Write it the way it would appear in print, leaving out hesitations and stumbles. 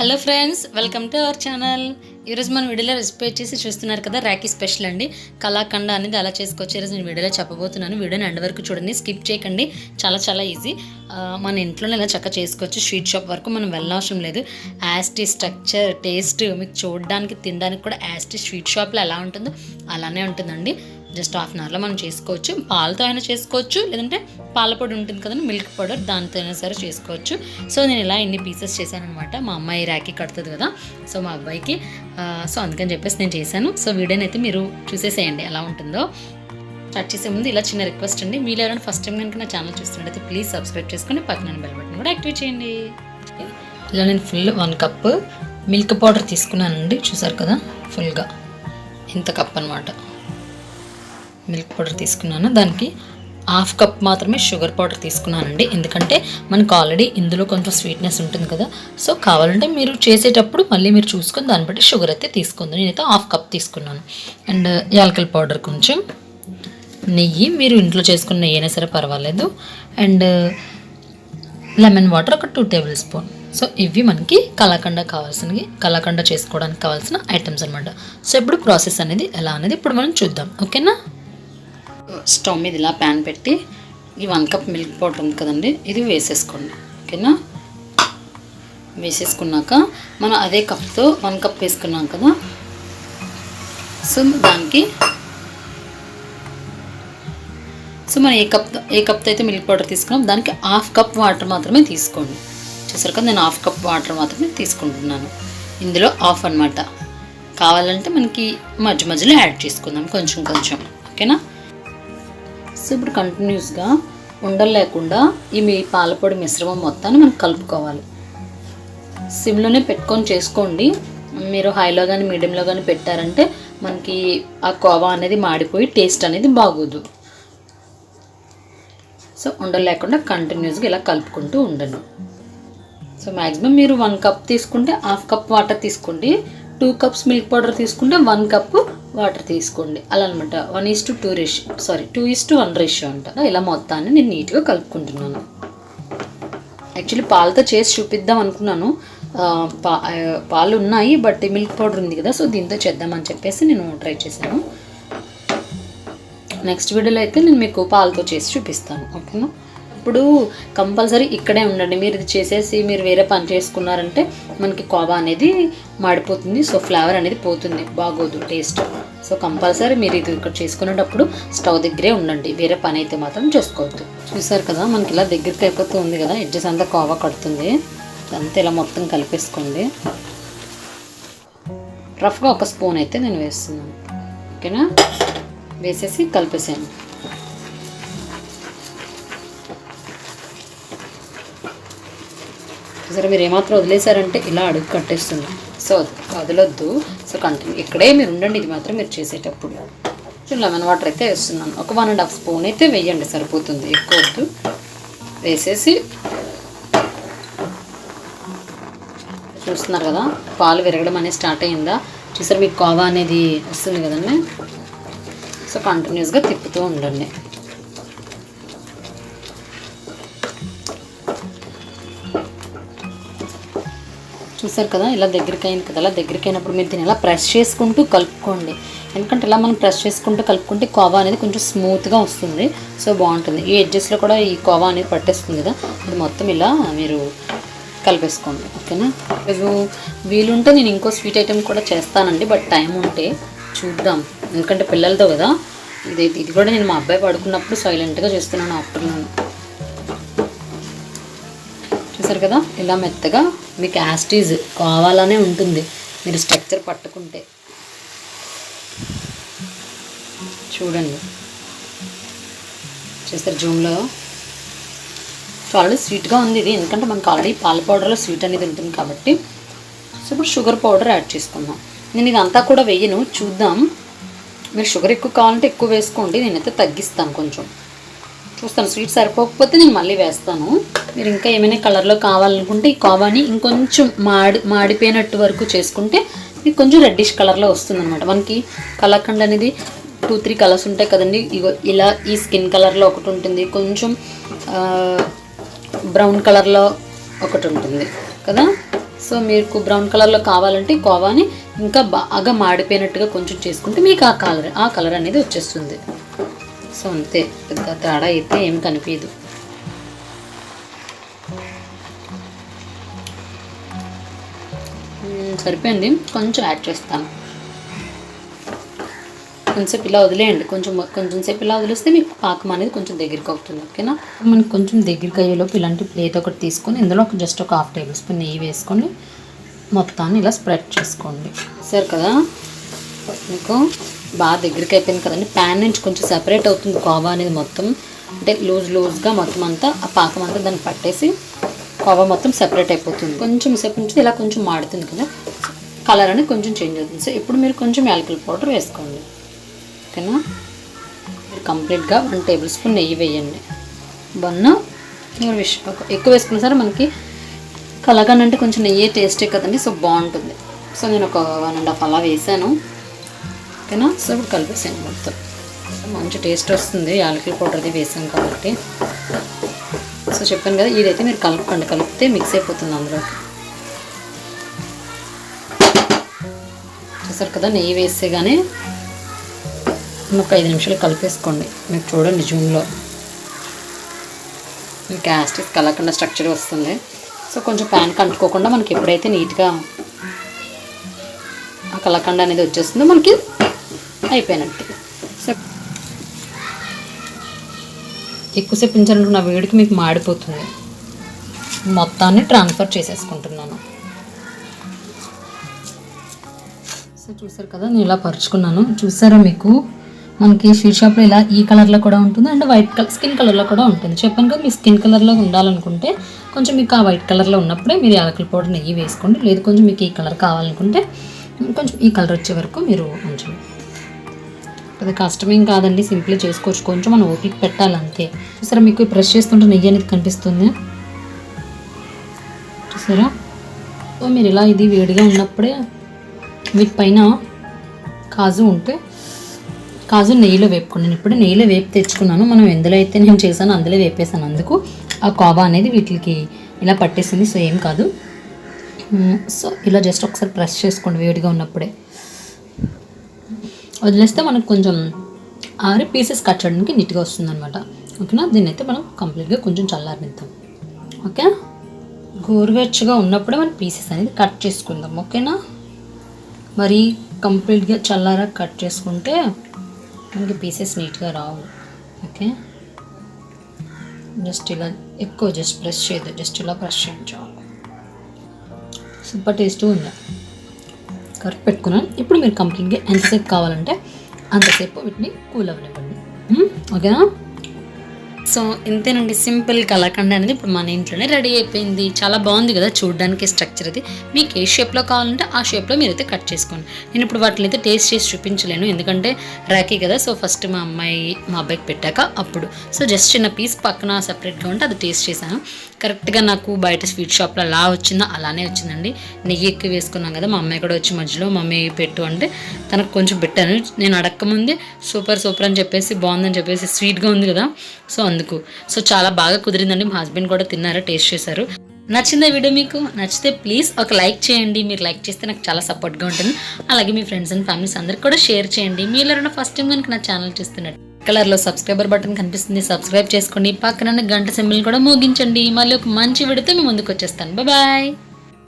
Hello friends, welcome to our channel. ఈరోజు మన వీడియోలో రెసిపీ వచ్చేసి చూస్తున్నారు కదా, రాఖీ స్పెషల్ అండి. కలాకండ్ అనేది అలా చేసుకోవచ్చు. ఈరోజు నేను వీడియోలో చెప్పబోతున్నాను. వీడియోని ఎండ్ వరకు చూడండి, స్కిప్ చేయకండి. చాలా ఈజీ. మన ఇంట్లోనే ఇలా చక్కగా చేసుకోవచ్చు. స్వీట్ షాప్ వరకు మనం వెళ్ళనవసరం లేదు. యాస్టీ స్ట్రక్చర్, టేస్ట్ మీకు చూడడానికి తినడానికి కూడా యాస్టీ స్వీట్ షాప్లో ఎలా ఉంటుందో అలానే ఉంటుందండి. జస్ట్ హాఫ్ అన్ అవర్లో మనం చేసుకోవచ్చు. పాలతో అయినా చేసుకోవచ్చు, లేదంటే పాల పొడి ఉంటుంది కదండి, మిల్క్ పౌడర్, దాంతో అయినా సరే చేసుకోవచ్చు. సో నేను ఇలా ఇన్ని పీసెస్ చేశాను అనమాట. మా అమ్మాయి రాఖీ కడుతుంది కదా, సో మా అబ్బాయికి, సో అందుకని చెప్పేసి నేను చేశాను. సో వీడియోని అయితే మీరు చూసేసేయండి ఎలా ఉంటుందో. స్టార్ట్ చేసే ముందు ఇలా చిన్న రిక్వెస్ట్ అండి, మీరు ఎవరైనా ఫస్ట్ టైం కనుక నా ఛానల్ చూస్తున్నట్టయితే ప్లీజ్ సబ్స్క్రైబ్ చేసుకొని పక్కన బెల్ బటన్ కూడా యాక్టివేట్ చేయండి. ఇలా నేను ఫుల్ 1 కప్ మిల్క్ పౌడర్ తీసుకున్నానండి. చూసారు కదా, ఫుల్గా ఇంత కప్ అనమాట మిల్క్ పౌడర్ తీసుకున్నాను. దానికి 1/2 కప్ మాత్రమే షుగర్ పౌడర్ తీసుకున్నానండి. ఎందుకంటే మనకు ఆల్రెడీ ఇందులో కొంచెం స్వీట్నెస్ ఉంటుంది కదా, సో కావాలంటే మీరు చేసేటప్పుడు మళ్ళీ మీరు చూసుకొని దాన్ని బట్టి షుగర్ అయితే తీసుకోండి. నేనైతే 1/2 కప్ తీసుకున్నాను. అండ్ యాలకల పౌడర్, కొంచెం నెయ్యి, మీరు ఇంట్లో చేసుకున్న నెయ్యి అయినా సరే పర్వాలేదు. అండ్ లెమన్ వాటర్ ఒక 2 టేబుల్ స్పూన్. సో ఇవి మనకి కలాకండ చేసుకోవడానికి కావాల్సిన ఐటమ్స్ అనమాట. సో ఇప్పుడు ప్రాసెస్ అనేది ఎలా అనేది ఇప్పుడు మనం చూద్దాం, ఓకేనా. స్టవ్ మీద ఇలా ప్యాన్ పెట్టి ఈ 1 కప్ మిల్క్ పౌడర్ ఉంది కదండి, ఇది వేసేసుకోండి, ఓకేనా. వేసేసుకున్నాక మనం అదే కప్తో 1 కప్ వేసుకున్నాం కదా, సో దానికి మనం ఏ కప్తో అయితే మిల్క్ పౌడర్ తీసుకున్నాం దానికి 1/2 కప్ వాటర్ మాత్రమే తీసుకోండి. చూసారు కదా, నేను 1/2 కప్ వాటర్ మాత్రమే తీసుకుంటున్నాను. ఇందులో హాఫ్ అనమాట. కావాలంటే మనకి మధ్యలో యాడ్ చేసుకుందాం కొంచెం, ఓకేనా. సో ఇప్పుడు కంటిన్యూస్గా ఉండలు లేకుండా ఈ మీ పాలపొడి మిశ్రమం మొత్తాన్ని మనం కలుపుకోవాలి. సిమ్లోనే పెట్టుకొని చేసుకోండి. మీరు హైలో కానీ మీడియంలో కానీ పెట్టారంటే మనకి ఆ కోవా అనేది మాడిపోయి టేస్ట్ అనేది బాగోదు. సో ఉండలు లేకుండా కంటిన్యూస్గా ఇలా కలుపుకుంటూ ఉండండి. సో మ్యాక్సిమం మీరు 1 కప్ తీసుకుంటే 1/2 కప్ వాటర్ తీసుకోండి. 2 కప్స్ మిల్క్ పౌడర్ తీసుకుంటే 1 కప్ వాటర్ తీసుకోండి. అలా అనమాట. 2:1 రేషియో అంట. ఇలా మొత్తాన్ని నేను నీట్గా కలుపుకుంటున్నాను. యాక్చువల్లీ పాలతో చేసి చూపిద్దాం అనుకున్నాను. పాలు ఉన్నాయి, బట్ మిల్క్ పౌడర్ ఉంది కదా, సో దీంతో చేద్దామని చెప్పేసి నేను ట్రై చేశాను. నెక్స్ట్ వీడియోలో అయితే నేను మీకు పాలతో చేసి చూపిస్తాను, ఓకేనా. ఇప్పుడు కంపల్సరీ ఇక్కడే ఉండండి. మీరు ఇది చేసేసి మీరు వేరే పని చేసుకున్నారంటే మనకి కోవా అనేది మాడిపోతుంది. సో ఫ్లేవర్ అనేది పోతుంది, బాగోదు టేస్ట్. సో కంపల్సరీ మీరు ఇది ఇక్కడ చేసుకునేటప్పుడు స్టవ్ దగ్గరే ఉండండి. వేరే పని అయితే మాత్రం చేసుకోవద్దు. చూసారు కదా, మనకి ఇలా దగ్గరికి అయిపోతూ ఉంది కదా, ఎడ్జెస్ అంతా కోవా కడుతుంది. అంతా ఇలా మొత్తం కలిపేసుకోండి. రఫ్గా 1 స్పూన్ అయితే నేను వేస్తున్నాను, ఓకేనా. వేసేసి కలిపేసాను. సరే, మీరు ఏమాత్రం వదిలేశారంటే ఇలా అడుగు కట్టేస్తుంది. సో వదలొద్దు. సో కంటిన్యూ ఇక్కడే మీరు ఉండండి. ఇది మాత్రం మీరు చేసేటప్పుడు. లెమన్ వాటర్ అయితే వేస్తున్నాను. ఒక 1.5 స్పూన్ అయితే వేయండి, సరిపోతుంది, ఎక్కువ వద్దు. వేసేసి చూస్తున్నారు కదా, పాలు విరగడం అనేది స్టార్ట్ అయ్యిందా. చూసారు, మీకు కోవా అనేది వస్తుంది కదండి. సో కంటిన్యూస్గా తిప్పుతూ ఉండండి. చూసారు కదా, ఇలా దగ్గరికి అయింది కదా. ఇలా దగ్గరికి అయినప్పుడు మీరు దీన్ని ఇలా ప్రెస్ చేసుకుంటూ కలుపుకోండి. ఎందుకంటే ఇలా మనం ప్రెస్ చేసుకుంటూ కలుపుకుంటే కోవా అనేది కొంచెం స్మూత్గా వస్తుంది. సో బాగుంటుంది. ఈ ఎడ్జెస్లో కూడా ఈ కోవా అనేది పట్టేస్తుంది కదా, ఇది మొత్తం ఇలా మీరు కలిపేసుకోండి, ఓకేనా. వీలుంటే నేను ఇంకో స్వీట్ ఐటెం కూడా చేస్తానండి, బట్ టైం ఉంటే చూద్దాం. ఎందుకంటే పిల్లలతో కదా, ఇది కూడా నేను మా అబ్బాయి పడుకున్నప్పుడు సైలెంట్గా చేస్తున్నాను ఆఫ్టర్నూన్. చూసారు కదా, ఇలా మెత్తగా మీకు యాస్టీజ్ కావాలనే ఉంటుంది. మీరు స్ట్రక్చర్ పట్టుకుంటే చూడండి. చూస్తారు జూమ్లో, ఆల్రెడీ స్వీట్గా ఉంది ఇది. ఎందుకంటే మనకు ఆల్రెడీ పాల పౌడర్లో స్వీట్ అనేది ఉంటుంది కాబట్టి. సో ఇప్పుడు షుగర్ పౌడర్ యాడ్ చేసుకుందాం. నేను ఇదంతా కూడా వేయను, చూద్దాం. మీరు షుగర్ ఎక్కువ కావాలంటే ఎక్కువ వేసుకోండి. నేనైతే తగ్గిస్తాను కొంచెం. చూస్తాను, స్వీట్ సరిపోకపోతే నేను మళ్ళీ వేస్తాను. మీరు ఇంకా ఏమైనా కలర్లో కావాలనుకుంటే ఈ కోవాని ఇంకొంచెం మాడిపోయినట్టు వరకు చేసుకుంటే మీకు కొంచెం రెడ్డిష్ కలర్లో వస్తుంది అనమాట. మనకి కలాకండ్ అనేది 2-3 కలర్స్ ఉంటాయి కదండి. ఇగో ఇలా ఈ స్కిన్ కలర్లో ఒకటి ఉంటుంది, కొంచెం బ్రౌన్ కలర్లో ఒకటి ఉంటుంది కదా. సో మీకు బ్రౌన్ కలర్లో కావాలంటే కోవాని ఇంకా బాగా మాడిపోయినట్టుగా కొంచెం చేసుకుంటే మీకు ఆ కలర్ అనేది వచ్చేస్తుంది. సో అంతే, పెద్ద తేడా అయితే ఏం కనిపించదు. సరిపోయింది, కొంచెం యాడ్ చేస్తాను. కొంచెంసేపు ఇలా వదిలేయండి, కొంచెం సేపు ఇలా వదిలేస్తే మీకు పాకం అనేది కొంచెం దగ్గరికి అవుతుంది. ఓకేనా? మనకి కొంచెం దగ్గరికి అయ్యేలోపు ఇలాంటి ప్లేట్ ఒకటి తీసుకొని ఇందులో జస్ట్ ఒక 1/2 టేబుల్ స్పూన్ నెయ్యి వేసుకొని మొత్తాన్ని ఇలా స్ప్రెడ్ చేసుకోండి. సరే కదా, మీకు బాగా దగ్గరికి అయిపోయింది కదండి. ప్యాన్ నుంచి కొంచెం సెపరేట్ అవుతుంది కోవా అనేది మొత్తం, అంటే లూజ్గా మొత్తం అంతా ఆ పాకం అంతా దాన్ని పట్టేసి కోవా మొత్తం సెపరేట్ అయిపోతుంది. కొంచెం సేపు నుంచి ఇలా కొంచెం మాడుతుంది కదా, కలర్ అనేది కొంచెం చేంజ్ అవుతుంది. సో ఇప్పుడు మీరు కొంచెం యాలకుల పౌడర్ వేసుకోండి. ఓకేనా? మీరు కంప్లీట్గా 1 టేబుల్ స్పూన్ నెయ్యి వేయండి. ఎక్కువ వేసుకున్న సరే మనకి కలాకండ్ అంటే కొంచెం నెయ్యి టేస్టే కదండి, సో బాగుంటుంది. సో నేను ఒక 1.5 అలా వేసాను. ఓకేనా? సో ఇప్పుడు కలిపేసాను మొత్తం. మంచి టేస్ట్ వస్తుంది యాలకుల పౌడర్ అది వేసాం కాబట్టి. సో చెప్పాను కదా, ఇదైతే మీరు కలిపితే మిక్స్ అయిపోతుంది అందులోకి. చూసారు కదా, నెయ్యి వేసేగానే ఒక 5 నిమిషాలు కలిపేసుకోండి. మీకు చూడండి జూమ్లో మీకు యాస్టిక్ కలకండ స్ట్రక్చర్ వస్తుంది. సో కొంచెం ప్యాన్ కంటుకోకుండా మనకి ఎప్పుడైతే నీట్గా ఆ కలకండ అనేది వచ్చేస్తుందో మనకి అయిపోయినట్టు. సో ఎక్కువసేపు ఉంచాలనుకున్న వేడికి మీకు మాడిపోతుంది. మొత్తాన్ని ట్రాన్స్ఫర్ చేసేసుకుంటున్నాను. సో చూసారు కదా, నేను ఇలా పరుచుకున్నాను. చూసారా, మీకు మనకి స్వీట్ షాప్లో ఇలా ఈ కలర్లో కూడా ఉంటుంది అండ్ వైట్ కలర్ స్కిన్ కలర్లో కూడా ఉంటుంది. చెప్పాను కదా, మీ స్కిన్ కలర్లో ఉండాలనుకుంటే కొంచెం మీకు ఆ వైట్ కలర్లో ఉన్నప్పుడే మీరు యాలకుల పౌడర్ నెయ్యి వేసుకోండి. లేదు కొంచెం మీకు ఈ కలర్ కావాలనుకుంటే కొంచెం ఈ కలర్ వచ్చే వరకు మీరు ఉంచండి. అది కష్టమేం కాదండి, సింపుల్గా చేసుకోవచ్చు. కొంచెం మనం ఓపిక పెట్టాలి అంతే. చూసారా, మీకు ప్రెస్ చేస్తుంటే నెయ్యి అనేది కనిపిస్తుంది. చూసారా? సో మీరు ఇలా ఇది వేడిగా ఉన్నప్పుడే వీటి పైన కాజు ఉంటే కాజు నెయ్యిలో వేపుకోండి. నేను ఇప్పుడు నెయ్యిలో వేపు తెచ్చుకున్నాను. మనం ఎందులో అయితే నేను చేశాను అందులో వేపేసాను. అందుకు ఆ కోవా అనేది వీటికి ఇలా పట్టేసింది. సో ఏం కాదు. సో ఇలా జస్ట్ ఒకసారి ప్రెస్ చేసుకోండి వేడిగా ఉన్నప్పుడే. వదిలేస్తే మనకు కొంచెం ఆరి పీసెస్ కట్ చేయడానికి నీట్గా వస్తుంది అనమాట. ఓకేనా? దీన్ని అయితే మనం కంప్లీట్గా కొంచెం చల్లారనిద్దాం. ఓకే, గోరువెచ్చగా ఉన్నప్పుడే మనం పీసెస్ అనేది కట్ చేసుకుందాం. ఓకేనా? మరి కంప్లీట్గా చల్లారా కట్ చేసుకుంటే మనకి పీసెస్ నీట్గా రావు. ఓకే, జస్ట్ ఇలా ఎక్కువ జస్ట్ ప్రెస్ చేయదు, జస్ట్ ఇలా ప్రెస్ చేయించాలి. సూపర్ టేస్ట్ ఉంది. కరెక్ట్ పెట్టుకున్నాను. ఇప్పుడు మీరు కంప్లీట్గా ఎంతసేపు కావాలంటే అంతసేపు వీటిని కూల్ అవ్వనివ్వండి. ఓకేనా? సో ఇంతేనండి, సింపుల్ కలాకండ్ అనేది ఇప్పుడు మన ఇంట్లోనే రెడీ అయిపోయింది. చాలా బాగుంది కదా చూడడానికి స్ట్రక్చర్ అది. మీకు ఏ షేప్లో కావాలంటే ఆ షేప్లో మీరైతే కట్ చేసుకోండి. నేను ఇప్పుడు వాటిని అయితే టేస్ట్ చేసి చూపించలేను, ఎందుకంటే రాఖీ కదా. సో ఫస్ట్ మా అబ్బాయికి పెట్టాక అప్పుడు సో జస్ట్ చిన్న పీస్ పక్కన సపరేట్గా ఉంటే అది టేస్ట్ చేశాను. కరెక్ట్గా నాకు బయట స్వీట్ షాప్లో అలా వచ్చిందో అలానే వచ్చిందండి. నెయ్యి ఎక్కువ వేసుకున్నాం కదా, మా అమ్మాయి కూడా వచ్చి మధ్యలో మమ్మీ పెట్టు అంటే తనకు కొంచెం పెట్టాను. నేను అడక్కముందే సూపర్ అని చెప్పేసి బాగుందని చెప్పేసి స్వీట్గా ఉంది కదా, సో అందుకు సో చాలా బాగా కుదిరిందండి. మా హస్బెండ్ కూడా తిన్నారు, టేస్ట్ చేశారు. నచ్చిందా వీడియో? మీకు నచ్చితే ప్లీజ్ ఒక లైక్ చేయండి. మీరు లైక్ చేస్తే నాకు చాలా సపోర్ట్గా ఉంటుంది. అలాగే మీ ఫ్రెండ్స్ అండ్ ఫ్యామిలీస్ అందరికి కూడా షేర్ చేయండి. మీరు ఎవరైనా ఫస్ట్ టైం కనుక నా ఛానల్ చూస్తున్నట్టు కలర్లో సబ్స్క్రైబర్ బటన్ కనిపిస్తుంది, సబ్స్క్రైబ్ చేసుకోండి. పక్కన గంట సింబల్ కూడా మోగించండి. మళ్ళీ ఒక మంచి వీడియోతో మీ ముందుకు వచ్చేస్తాను. బాయ్.